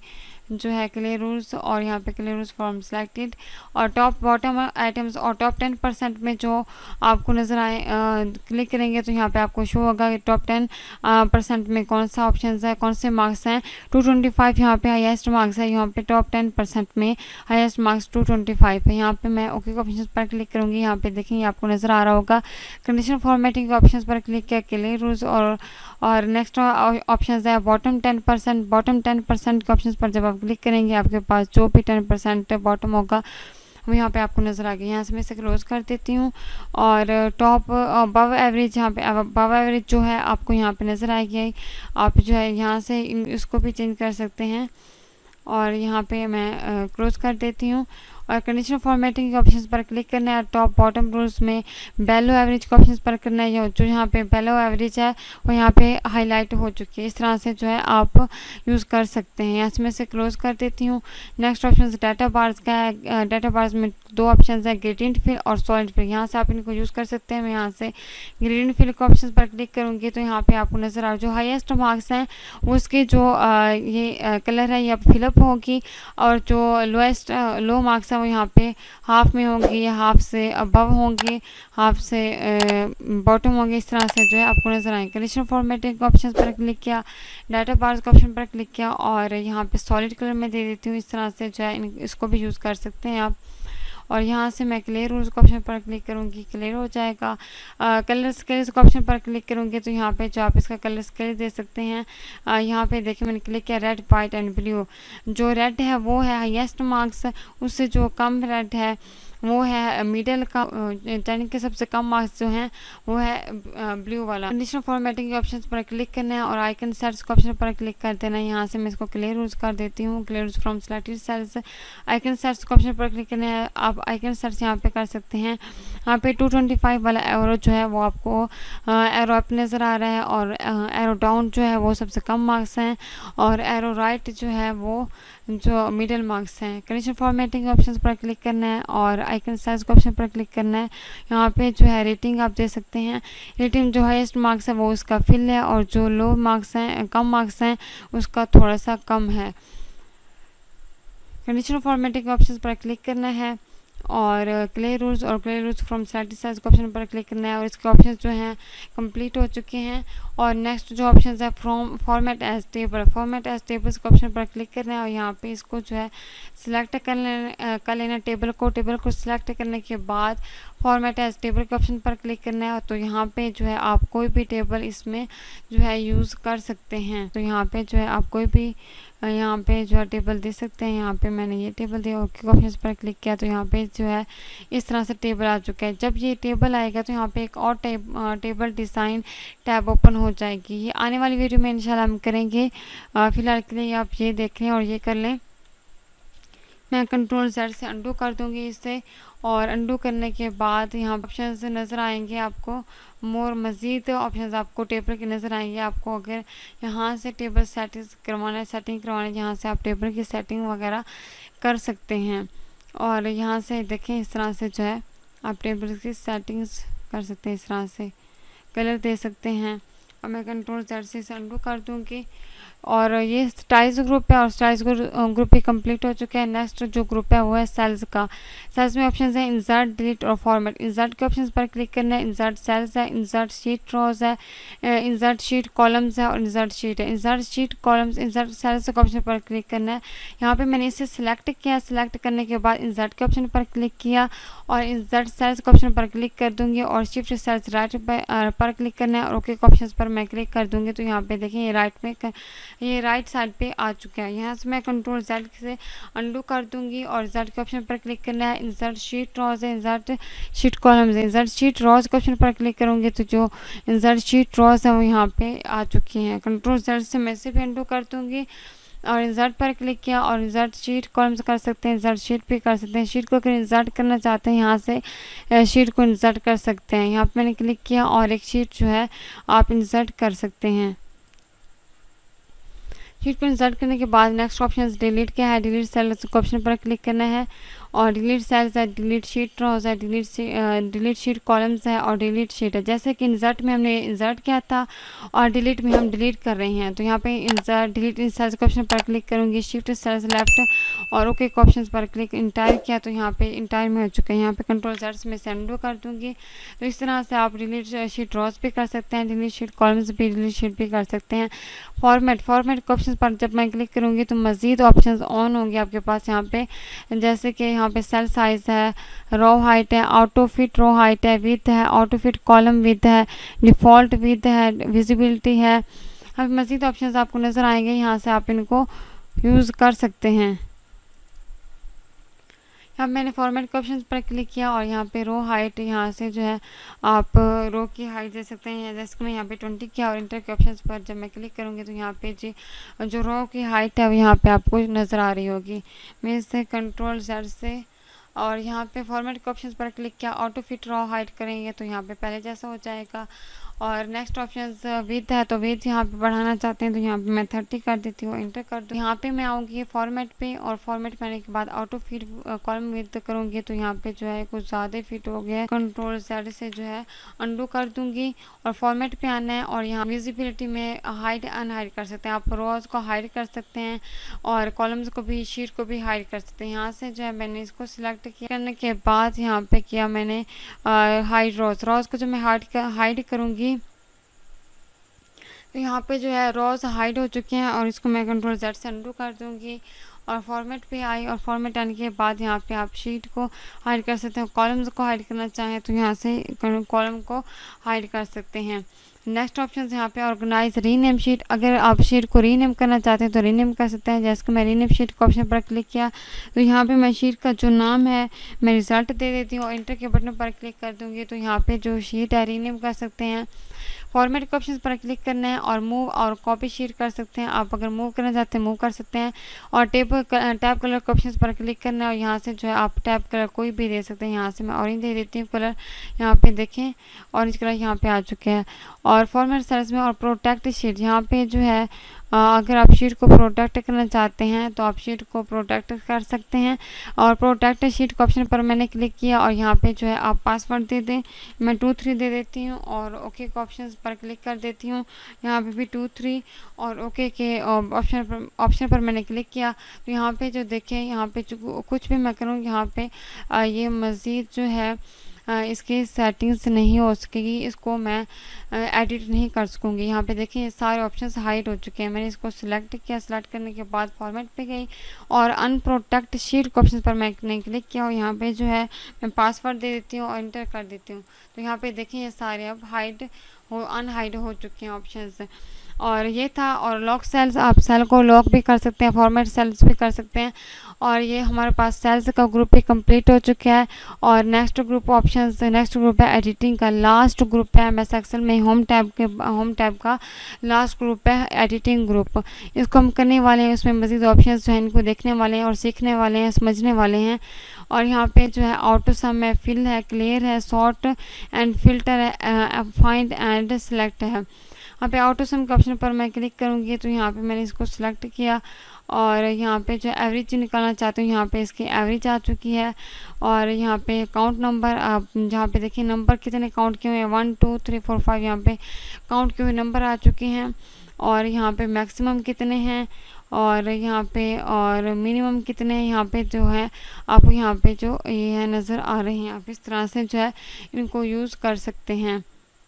जो है क्लियर रूल्स और यहाँ पे क्लियर रूल्स फॉर्म सिलेक्टेड और टॉप बॉटम आइटम्स और टॉप 10% में जो आपको नज़र आए क्लिक करेंगे तो यहाँ पे आपको शो होगा कि टॉप 10% में कौन सा ऑप्शन है, कौन से मार्क्स हैं। 225 यहाँ पे हाईएस्ट मार्क्स है, यहाँ पे टॉप 10% में हाईएस्ट मार्क्स 225 है। यहाँ पे मैं ओके ऑप्शन पर क्लिक करूँगी। यहाँ पे देखेंगे आपको नज़र आ रहा होगा कंडीशनल फॉर्मेटिंग के ऑप्शन पर क्लिक किया, क्लियर रूल्स और नेक्स्ट ऑप्शन है बॉटम 10% के ऑप्शन पर जब आप क्लिक करेंगे आपके पास जो भी 10% बॉटम होगा वो यहाँ पे आपको नज़र आ गया। यहाँ से मैं इसे क्लोज कर देती हूँ और टॉप अबव एवरेज यहाँ पे अबव एवरेज जो है आपको यहाँ पे नज़र आएगी। आप जो है यहाँ से इसको भी चेंज कर सकते हैं और यहाँ पे मैं क्लोज कर देती हूँ और कंडीशनल फॉर्मेटिंग के ऑप्शन पर क्लिक करना है। टॉप बॉटम रूल्स में बेलो एवरेज के ऑप्शन पर करना है। जो यहाँ पे बेलो एवरेज है वो यहाँ पे हाईलाइट हो चुकी है। इस तरह से जो है आप यूज़ कर सकते हैं। यहाँ से मैं इसे क्लोज कर देती हूँ। नेक्स्ट ऑप्शन डाटा बार्स का है। डाटा बार्स में दो ऑप्शन है, ग्रेडियंट फिल और सॉलिड फिल। यहाँ से आप इनको यूज़ कर सकते हैं। मैं यहाँ से ग्रेडियंट फिल के ऑप्शन पर क्लिक करूँगी तो यहाँ पे आपको नज़र आ जो हाईएस्ट मार्क्स हैं उसके जो ये कलर है ये फिलअप होगी, और जो लोएस्ट लो मार्क्स हैं वो यहाँ पे हाफ में होंगी, या हाफ से अबव होंगे, हाफ से बॉटम होंगे। इस तरह से जो है आपको नजर आएंगे। कंडीशनल फॉर्मेटिंग के ऑप्शन पर क्लिक किया, डाटा बार्स के ऑप्शन पर क्लिक किया और यहाँ पे सॉलिड कलर में दे देती हूँ। इस तरह से जो है इसको भी यूज़ कर सकते हैं आप। और यहाँ से मैं क्लियर रूल्स के ऑप्शन पर क्लिक करूँगी, क्लियर हो जाएगा। कलर स्केल्स के ऑप्शन पर क्लिक करूँगी तो यहाँ पे जो आप इसका कलर स्केल दे सकते हैं। यहाँ पे देखिए मैंने क्लिक किया रेड, वाइट एंड ब्लू। जो रेड है वो है हाईएस्ट मार्क्स, उससे जो कम रेड है वो है मिडिल का, यानी कि सबसे कम मार्क्स जो हैं वो है ब्लू वाला। कंडीशनल फॉर्मेटिंग के ऑप्शन पर क्लिक करना है और आइकन सेट्स के ऑप्शन पर क्लिक कर देना है। यहाँ से मैं इसको क्लियर रूल्स कर देती हूँ, clear rules from selected cells. Icon sets के ऑप्शन पर क्लिक करना है। आप आइकन सेट्स यहाँ पे कर सकते हैं। यहाँ पे 225 वाला एरो जो है वो आपको एरो अप नज़र आ रहा है, और एरो डाउन जो है वो सबसे कम मार्क्स हैं, और एरो राइट जो है वो जो मिडिल मार्क्स हैं। कंडीशनल फॉर्मेटिंग के ऑप्शन पर क्लिक करना है और आइकन साइज के ऑप्शन पर क्लिक करना है। यहाँ पे जो है रेटिंग आप दे सकते हैं। रेटिंग जो हाईएस्ट मार्क्स है वो उसका फिल है, और जो लो मार्क्स हैं, कम मार्क्स हैं, उसका थोड़ा सा कम है। कंडीशनल फॉर्मेटिंग के ऑप्शन पर क्लिक करना है और क्लियर रूल्स और clear rules from selected cells के ऑप्शन पर क्लिक करना है, और इसके ऑप्शन जो हैं कंप्लीट हो चुके हैं। और नेक्स्ट जो ऑप्शन है from format as table, format as tables के ऑप्शन पर क्लिक करना है और यहाँ पे इसको जो है सिलेक्ट कर लेना टेबल को सिलेक्ट करने के बाद फॉर्मेट एज टेबल के ऑप्शन पर क्लिक करना है। तो यहाँ पे जो है आप कोई भी टेबल इसमें जो है यूज़ कर सकते हैं। तो यहाँ पे जो है आप कोई भी यहाँ पे जो है टेबल दे सकते हैं। यहाँ पे मैंने ये टेबल दिया, ओके ऑप्शन पर क्लिक किया तो यहाँ पे जो है इस तरह से टेबल आ चुका है। जब ये टेबल आएगा तो यहाँ पे एक और टेबल डिज़ाइन टैब ओपन हो जाएगी। ये आने वाली वीडियो में इंशाल्लाह हम करेंगे। फिलहाल के लिए आप ये देख लें और ये कर लें। मैं कंट्रोल Z से अंडू कर दूंगी इसे, और अंडू करने के बाद यहाँ ऑप्शंस नज़र आएंगे आपको, मोर मज़ीद ऑप्शंस आपको टेबल के नज़र आएंगे। आपको अगर यहाँ से टेबल सेटिंग करवाना है, यहाँ से आप टेबल की सेटिंग वगैरह कर सकते हैं। और यहाँ से देखें इस तरह से जो है आप टेबल की सेटिंग्स कर सकते हैं। इस तरह से कलर दे सकते हैं, और मैं कंट्रोल Z से इसे अंडू कर दूँगी। और ये स्टाइल्स ग्रुप है, और स्टाइल्स ग्रुप भी कंप्लीट हो चुका है। नेक्स्ट जो ग्रुप है वो है सेल्स का। सेल्स में ऑप्शन है इंसर्ट, डिलीट और फॉर्मेट। इंसर्ट के ऑप्शन पर क्लिक करना है। इंसर्ट सेल्स है, इंसर्ट शीट रोज है, इंसर्ट शीट कॉलम्स है और इंसर्ट शीट है। Insert sheet columns, insert cells के ऑप्शन पर क्लिक करना है। यहाँ पे मैंने इसे सिलेक्ट किया, सिलेक्ट करने के बाद इंसर्ट के ऑप्शन पर क्लिक किया और इंसर्ट सेल्स के ऑप्शन पर क्लिक कर दूंगी, और शिफ्ट सेल्स राइट पर क्लिक करना है और ओके के ऑप्शन पर मैं क्लिक कर दूंगी। तो यहाँ पे देखें ये राइट साइड पे आ चुका है। यहाँ से मैं कंट्रोल Z से अंडू कर दूंगी और Z के ऑप्शन पर क्लिक करना है। इंसर्ट शीट रोज है, इंसर्ट शीट कॉलम्स है। इंसर्ट शीट रोज के ऑप्शन पर क्लिक करूंगी तो जो इंसर्ट शीट रोज है वो यहाँ पे आ चुकी हैं। कंट्रोल Z से मैं इसे भी अंडू कर दूंगी और इंसर्ट पर क्लिक किया, और इंसर्ट शीट कॉलम्स कर सकते हैं, इंसर्ट शीट भी कर सकते हैं। शीट को अगर इंसर्ट करना चाहते हैं यहाँ से शीट को इंसर्ट कर सकते हैं। यहाँ पे मैंने क्लिक किया और एक शीट जो है आप इंसर्ट कर सकते हैं। शीट को इंसर्ट करने के बाद नेक्स्ट ऑप्शन डिलीट क्या है, डिलीट सेल्स के ऑप्शन पर क्लिक करना है, और डिलीट सेल्स है, डिलीट शीट रोज है, डिलीट शीट कॉलम्स है और डिलीट शीट है। जैसे कि इंसर्ट में हमने इंसर्ट किया था और डिलीट में हम डिलीट कर रहे हैं। तो यहाँ पे इंसर्ट डिलीट इन सेल्स के ऑप्शन पर क्लिक करूँगी, शिफ्ट सेल्स लेफ्ट और ओके के ऑप्शन पर क्लिक इंटायर किया तो यहाँ पे इंटायर में हो चुका है। यहाँ पे कंट्रोल Z में से अंडू कर दूँगी। तो इस तरह से आप डिलीट शीट रोज भी कर सकते हैं, डिलीट शीट कॉलम्स भी, डिलीट शीट भी कर सकते हैं। फॉर्मेट के ऑप्शन पर जब मैं क्लिक करूँगी तो मज़ीद ऑप्शंस ऑन होंगे आपके पास यहाँ पे, जैसे कि यहाँ पे सेल साइज है, रो हाइट है, ऑटो फिट रो हाइट है, विथ है, ऑटो फिट कॉलम विथ है, डिफ़ॉल्ट विथ है, विजिबिलिटी है। अब मज़ीद ऑप्शंस आपको नज़र आएंगे, यहाँ से आप इनको यूज़ कर सकते हैं। अब मैंने फॉर्मेट के ऑप्शन पर क्लिक किया और यहाँ पे रो हाइट, यहाँ से जो है आप रो की हाइट दे सकते हैं। जैसे कि मैं यहाँ पे 20 किया और इंटर के ऑप्शन पर जब मैं क्लिक करूँगी तो यहाँ पे जो रो की हाइट है वो यहाँ पे आपको नज़र आ रही होगी। मैं इसे कंट्रोल Z से और यहाँ पे फॉर्मेट के ऑप्शन पर क्लिक किया, ऑटो फिट रॉ हाइड करेंगे तो यहाँ पे पहले जैसा हो जाएगा। और नेक्स्ट ऑप्शन विथ है, तो विथ यहाँ पे बढ़ाना चाहते हैं तो यहाँ पे मैं 30 कर देती हूँ, इंटर कर दूँ। यहाँ पे मैं आऊँगी फॉर्मेट पे, और फॉर्मेट पे आने के बाद ऑटो फिट कॉलम विथ करूँगी तो यहाँ पे जो है कुछ ज़्यादा फिट हो गया है। कंट्रोल Z से जो है अंडू कर दूँगी, और फॉर्मेट पे आना है, और यहाँ विजिबिलिटी में हाइड अनहाइड कर सकते हैं। आप रोज को हाइड कर सकते हैं और कॉलम्स को भी, शीट को भी हाइड कर सकते हैं। यहाँ से जो है मैंने इसको सिलेक्ट किया, करने के बाद यहाँ पे किया मैंने हाइड रोज को जो मैं हाइड करूँगी तो यहाँ पे जो है रोज हाइड हो चुके हैं, और इसको मैं कंट्रोल Z से अंडू कर दूँगी। और फॉर्मेट पे आई, और फॉर्मेट आने के बाद यहाँ पे आप शीट को हाइड कर सकते हैं। कॉलम्स को हाइड करना चाहें तो यहाँ से कॉलम को हाइड कर सकते हैं। नेक्स्ट ऑप्शन यहाँ पे ऑर्गेनाइज रीनेम शीट। अगर आप शीट को रीनेम करना चाहते हैं तो रीनेम कर सकते हैं। जैसे कि मैं रीनेम शीट के ऑप्शन पर क्लिक किया तो यहाँ पे मैं शीट का जो नाम है मैं रिजल्ट दे देती हूँ, और इंटर के बटन पर क्लिक कर दूँगी तो यहाँ पे जो शीट है रीनेम कर सकते हैं। फॉर्मेट के ऑप्शन पर क्लिक करना है, और मूव और कॉपी शीट कर सकते हैं। आप अगर मूव करना चाहते हैं मूव कर सकते हैं। और टैब कलर के ऑप्शन पर क्लिक करना है, और यहाँ से जो है आप टैब कलर कोई भी दे सकते हैं। यहाँ से मैं ऑरेंज दे देती हूँ कलर, यहाँ पे देखें ऑरेंज कलर यहाँ पे आ चुके हैं। और फॉर्मेट सेल्स में और प्रोटेक्ट शीट, यहाँ पे जो है अगर आप शीट को प्रोटेक्ट करना चाहते हैं तो आप शीट को प्रोटेक्ट कर सकते हैं। और प्रोटेक्ट शीट के ऑप्शन पर मैंने क्लिक किया, और यहाँ पे जो है आप पासवर्ड दे दें, मैं 23 दे देती हूँ, और ओके के ऑप्शन पर क्लिक कर देती हूँ। यहाँ पे भी 23, और ओके के ऑप्शन पर मैंने क्लिक किया तो यहाँ पे जो देखें, यहाँ पे जो कुछ भी मैं करूँ यहाँ पे ये मज़ीद जो है इसकी सेटिंग्स नहीं हो सकेगी, इसको मैं एडिट नहीं कर सकूँगी। यहाँ पे देखिए ये सारे ऑप्शंस हाइड हो चुके हैं। मैंने इसको सिलेक्ट किया, सिलेक्ट करने के बाद फॉर्मेट पे गई, और अनप्रोटेक्ट शीट के ऑप्शन पर मैंने क्लिक किया, और यहाँ पे जो है मैं पासवर्ड दे देती हूँ और इंटर कर देती हूँ। तो यहाँ पे देखिए ये सारे अब अनहाइड हो चुके हैं ऑप्शंस। और ये था। और लॉक सेल्स, आप सेल को लॉक भी कर सकते हैं, फॉर्मेट सेल्स भी कर सकते हैं। और ये हमारे पास सेल्स का ग्रुप भी कंप्लीट हो चुका है। और नेक्स्ट ग्रुप है एडिटिंग का, लास्ट ग्रुप है MS एक्सेल में होम टैब का लास्ट ग्रुप है एडिटिंग ग्रुप। इसको हम करने वाले हैं, उसमें मज़ीद ऑप्शंस जो है इनको देखने वाले हैं और सीखने वाले हैं, समझने वाले हैं। और यहाँ पे जो है ऑटो सम है, फिल है, क्लियर है, सॉर्ट एंड फिल्टर है, फाइंड एंड सेलेक्ट है। यहाँ पे ऑटो सम के ऑप्शन पर मैं क्लिक करूँगी तो यहाँ पे मैंने इसको सिलेक्ट किया, और यहाँ पे जो एवरेज निकालना चाहती हूँ यहाँ पे इसकी एवरेज आ चुकी है। और यहाँ पे काउंट नंबर, आप जहाँ पे देखिए नंबर कितने काउंट किए हुए हैं 1 2 3 4 5 यहाँ पे काउंट किए हुए नंबर आ चुके हैं। और यहाँ पे मैक्सिमम कितने हैं, और यहाँ पे और मिनिमम कितने हैं, यहाँ पे जो है आपको यहाँ पे जो ये है नज़र आ रहे हैं। आप इस तरह से जो है इनको यूज़ कर सकते हैं।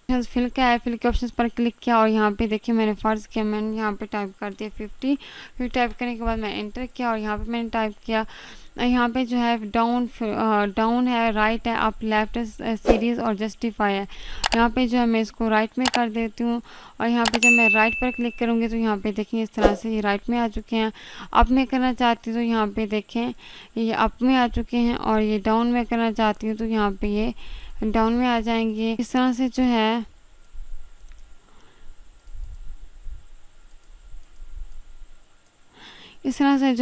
फिल क्या है, फिल के ऑप्शन पर क्लिक किया, और यहाँ पे देखिए मैंने फ़र्ज़ किया, मैंने यहाँ पे टाइप कर दिया 50। फिर टाइप करने के बाद मैं एंटर किया, और यहाँ पे मैंने टाइप किया। यहाँ पे जो है डाउन है, राइट है, अप, लेफ्ट, सीरीज़ और जस्टिफाई है। यहाँ पे जो है मैं इसको राइट में कर देती हूँ, और यहाँ पे जब मैं राइट पर क्लिक करूँगी तो यहाँ पे देखें इस तरह से ये राइट में आ चुके हैं। अप में करना चाहती हूँ तो यहाँ पे देखें ये अप में आ चुके हैं, और ये डाउन में करना चाहती हूँ तो यहाँ पे ये डाउन में आ जाएंगे। इस तरह से जो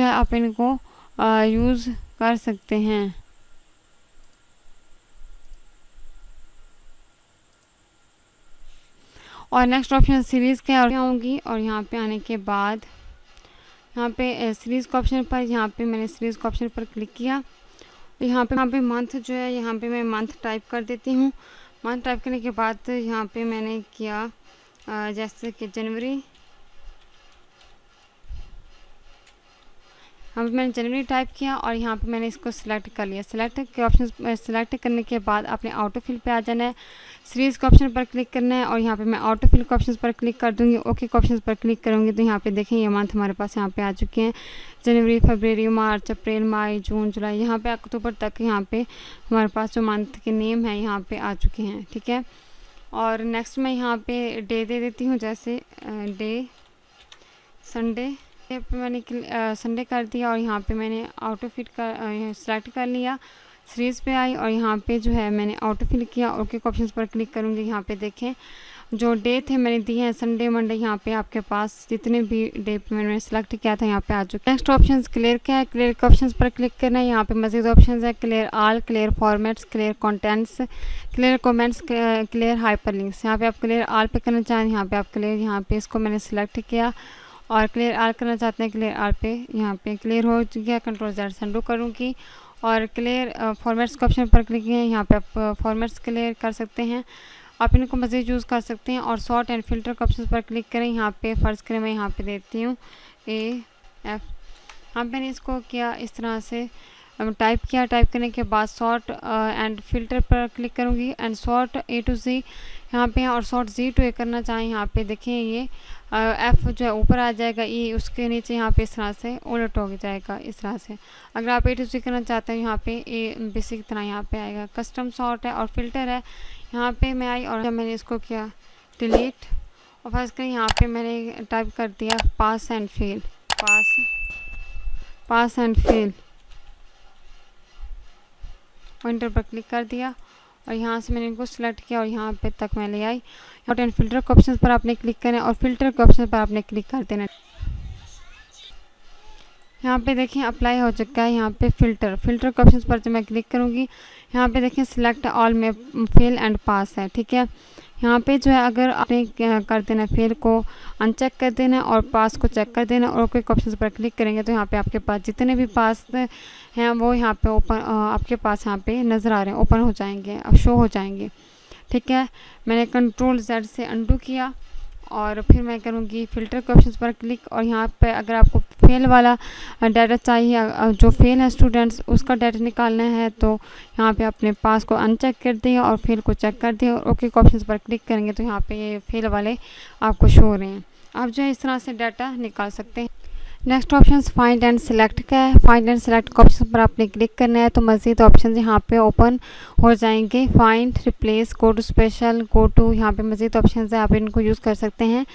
है आप इनको यूज़ कर सकते हैं। और नेक्स्ट ऑप्शन सीरीज़ के आऊँगी, और यहाँ पे आने के बाद यहाँ पे सीरीज़ का ऑप्शन पर यहाँ पे मैंने सीरीज़ का ऑप्शन पर क्लिक किया। यहाँ पे मंथ जो है यहाँ पे मैं मंथ टाइप कर देती हूँ। मंथ टाइप करने के बाद यहाँ पे मैंने किया जैसे कि जनवरी, यहाँ पे मैंने जनवरी टाइप किया, और यहाँ पे मैंने इसको सिलेक्ट कर लिया। सिलेक्ट करने के बाद अपने ऑटो फिल पे आ जाना है, सीरीज़ के ऑप्शन पर क्लिक करना है, और यहाँ पे मैं ऑटो फिल के ऑप्शन पर क्लिक कर दूँगी। ओके के ऑप्शन पर क्लिक करूँगी तो यहाँ पे देखें ये मंथ हमारे पास यहाँ पे आ चुके हैं, जनवरी, फरवरी, मार्च, अप्रैल, मई, जून, जुलाई, यहाँ पे अक्टूबर तक यहाँ पे हमारे पास जो मंथ के नेम है यहाँ पे आ चुके हैं। ठीक है। और नेक्स्ट मैं यहाँ पे डे दे देती हूँ, जैसे डे संडे पे मैंने संडे कर दिया, और यहाँ पे मैंने ऑटो फिट कर सेलेक्ट कर लिया। सीरीज़ पे आई और यहाँ पे जो है मैंने ऑटो फिल किया। ओके के ऑप्शन पर क्लिक करूँगी। यहाँ पे देखें जो डे थे मैंने दिए हैं संडे मंडे, यहाँ पे आपके पास जितने भी डे मैंने सेलेक्ट किया था यहाँ पे आ चुके। नेक्स्ट ऑप्शन क्लियर क्या है, क्लियर के ऑप्शन पर क्लिक करना है। यहाँ पे मज़ीद ऑप्शन है clear all, clear formats, clear contents, clear comments, clear hyperlinks. यहाँ पे आप क्लियर ऑल पे करना चाहें, यहाँ पे आप क्लियर, यहाँ पे इसको मैंने सेलेक्ट किया और क्लियर ऑल करना चाहते हैं क्लियर ऑल पे। यहाँ पे क्लियर हो गया, कंट्रोल Z से अंडू करूँगी और क्लियर फॉर्मेट्स के ऑप्शन पर क्लिक किया। यहाँ पे आप फॉर्मेट्स क्लियर कर सकते हैं, आप इनको मज़ीद यूज़ कर सकते हैं। और सॉर्ट एंड फ़िल्टर के ऑप्शन पर क्लिक करें। यहाँ पे फ़र्ज़ करें मैं यहाँ पे देती हूँ AF। हाँ मैंने इसको किया इस तरह से टाइप किया। टाइप करने के बाद सॉर्ट एंड फ़िल्टर पर क्लिक करूँगी and sort A to Z यहाँ पे और सॉर्ट Z to A करना चाहें। यहाँ पे देखें ये F जो है ऊपर आ जाएगा, E उसके नीचे यहाँ पे इस तरह से उलट हो जाएगा इस तरह से। अगर आप A to Z करना चाहते हैं यहाँ पे A बेसिक तरह यहाँ पे आएगा। कस्टम सॉर्ट है और फिल्टर है, यहाँ पे मैं आई और जब मैंने इसको किया डिलीट और फर्स्ट करें यहाँ पे मैंने टाइप कर दिया pass and fail, pass and fail और इंटर पर क्लिक कर दिया और यहाँ से मैंने इनको सिलेक्ट किया और यहाँ पे तक मैं ले आई। और एंड फिल्टर के ऑप्शन पर आपने क्लिक करना है और फिल्टर के ऑप्शन पर आपने क्लिक कर देना। यहाँ पे देखें अप्लाई हो चुका है। यहाँ पे फिल्टर के ऑप्शन पर जब मैं क्लिक करूँगी यहाँ पे देखें सिलेक्ट ऑल में फेल एंड पास है, ठीक है। यहाँ पे जो है अगर आपने कर देना फेल को अनचेक कर देना और पास को चेक कर देना और ओके ऑप्शन पर क्लिक करेंगे तो यहाँ पे आपके पास जितने भी पास हैं वो यहाँ पे ओपन आपके पास यहाँ पे नज़र आ रहे हैं, ओपन हो जाएंगे, शो हो जाएंगे, ठीक है। मैंने कंट्रोल Z से अंडू किया और फिर मैं करूँगी फ़िल्टर के ऑप्शन पर क्लिक और यहाँ पे अगर आपको फेल वाला डाटा चाहिए, जो फेल है स्टूडेंट्स उसका डाटा निकालना है तो यहाँ पे अपने पास को अनचेक कर दिया और फेल को चेक कर दिया और ओके के ऑप्शन पर क्लिक करेंगे तो यहाँ पे ये फेल वाले आपको शो हो रहे हैं। आप जो है इस तरह से डाटा निकाल सकते हैं। Next option find and select का है। फाइंड एंड सेलेक्ट के ऑप्शन पर आपने क्लिक करना है तो मज़ीद ऑप्शन यहाँ पे ओपन हो जाएंगे। Find, replace, go to special, go to, यहाँ पे मज़ीद ऑप्शन है, आप इनको यूज़ कर सकते हैं।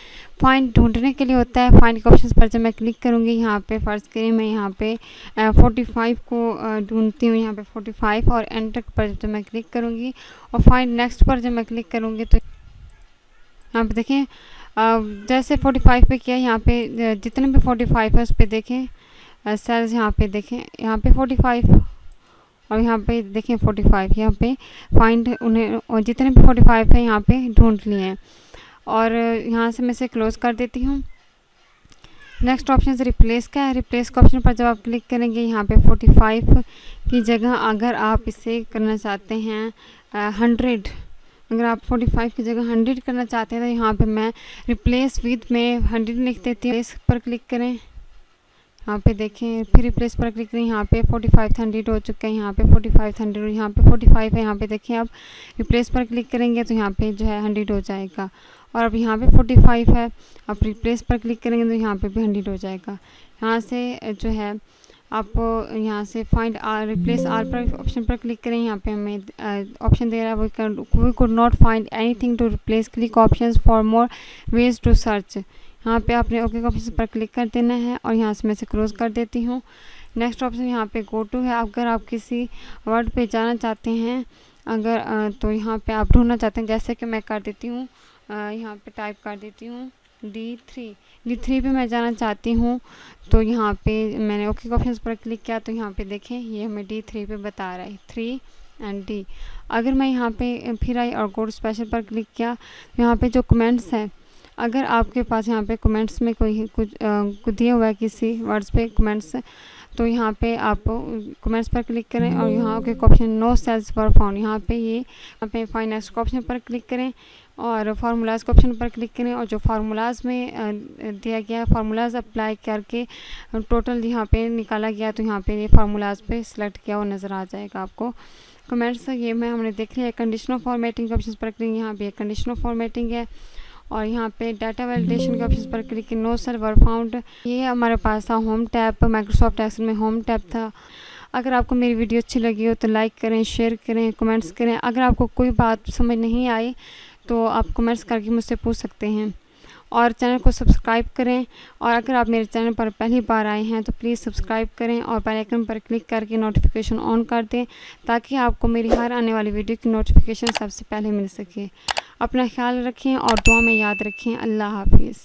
फाइंड ढूंढने के लिए होता है। फाइंड के ऑप्शन पर जब मैं क्लिक करूँगी यहाँ पे फ़र्ज़ करिए मैं यहाँ पे 45 को ढूंढती हूँ, यहाँ पे 45 और एंटर पर जब मैं क्लिक करूँगी और फाइंड नेक्स्ट पर जब मैं क्लिक करूँगी तो यहाँ पे देखें जैसे 45 पे किया यहाँ पे जितने भी 45 है उस पर देखें सेल्स, यहाँ पे देखें यहाँ पे 45 और यहाँ पे देखें 45, यहाँ पे फाइंड उन्हें और जितने भी 45 है यहाँ पे ढूंढ लिए हैं और यहाँ से मैं इसे क्लोज़ कर देती हूँ। नेक्स्ट ऑप्शन से रिप्लेस का है। रिप्लेस के ऑप्शन पर जब आप क्लिक करेंगे यहाँ पे 45 की जगह अगर आप इसे करना चाहते हैं 100, अगर आप 45 की जगह 100 करना चाहते हैं तो यहाँ पे मैं रिप्लेस विद में 100 लिख देती हूँ। इस पर क्लिक करें, यहाँ पे देखें फिर रिप्लेस पर क्लिक करें, यहाँ पे 45 100 हो चुका है, यहाँ पे 45 100, यहाँ पे 45 है, यहाँ पे देखें आप रिप्लेस पर क्लिक करेंगे तो यहाँ पे जो है 100 हो जाएगा और अब यहाँ पे 45 है, आप रिप्लेस पर क्लिक करेंगे तो यहाँ पे भी 100 हो जाएगा। यहाँ से जो है आप यहाँ से फाइंड रिप्लेस आर पर ऑप्शन पर क्लिक करें, यहाँ पे हमें ऑप्शन दे रहा है we could not find anything to replace, click options for more ways to search. यहाँ पे आपने ओके के ऑप्शन पर क्लिक कर देना है और यहाँ से मैं इसे क्लोज़ कर देती हूँ। नेक्स्ट ऑप्शन यहाँ पे गो टू है। अगर आप किसी वर्ड पे जाना चाहते हैं अगर तो यहाँ पे आप ढूंढना चाहते हैं, जैसे कि मैं कर देती हूँ यहाँ पे टाइप कर देती हूँ D3 पे मैं जाना चाहती हूँ तो यहाँ पे मैंने ओके के ऑप्शन पर क्लिक किया तो यहाँ पे देखें ये हमें D3 पे बता रहा है 3 एंड D। अगर मैं यहाँ पे फिर आई और गो टू स्पेशल पर क्लिक किया तो यहाँ पे जो कमेंट्स है, अगर आपके पास यहाँ पे कमेंट्स में कोई कुछ दिया हुआ है किसी वर्ड्स पे कमेंट्स तो यहाँ पे आप कमेंट्स पर क्लिक करें और यहाँ के option no cells were found, यहाँ पे ये यहाँ पे फाइंड नेक्स्ट ऑप्शन पर क्लिक करें और फार्मूलाज़ के ऑप्शन पर क्लिक करें और जो फार्मूलाज़ में दिया गया फार्मूलाज़ अप्लाई करके टोटल यहाँ पे निकाला गया तो यहाँ पे ये फार्मूलाज़ पे सिलेक्ट किया हुआ नज़र आ जाएगा आपको। कमेंट्स ये में हमने देख लिया। कंडीशनल फॉर्मेटिंग के ऑप्शन पर क्लिक, यहाँ पे कंडीशनल फॉर्मेटिंग है और यहाँ पे डाटा वैलिडेशन के ऑप्शन पर क्लिक नो सर्वर फाउंड। ये हमारे पास था होम टैब, माइक्रोसॉफ्ट एक्सेल में होम टैब था। अगर आपको मेरी वीडियो अच्छी लगी हो तो लाइक करें, शेयर करें, कमेंट्स करें। अगर आपको कोई बात समझ नहीं आई तो आप कमेंट्स करके मुझसे पूछ सकते हैं और चैनल को सब्सक्राइब करें। और अगर आप मेरे चैनल पर पहली बार आए हैं तो प्लीज़ सब्सक्राइब करें और बेल आइकन पर क्लिक करके नोटिफिकेशन ऑन कर दें, ताकि आपको मेरी हर आने वाली वीडियो की नोटिफिकेशन सबसे पहले मिल सके। अपना ख्याल रखें और दुआ में याद रखें। अल्लाह हाफिज़।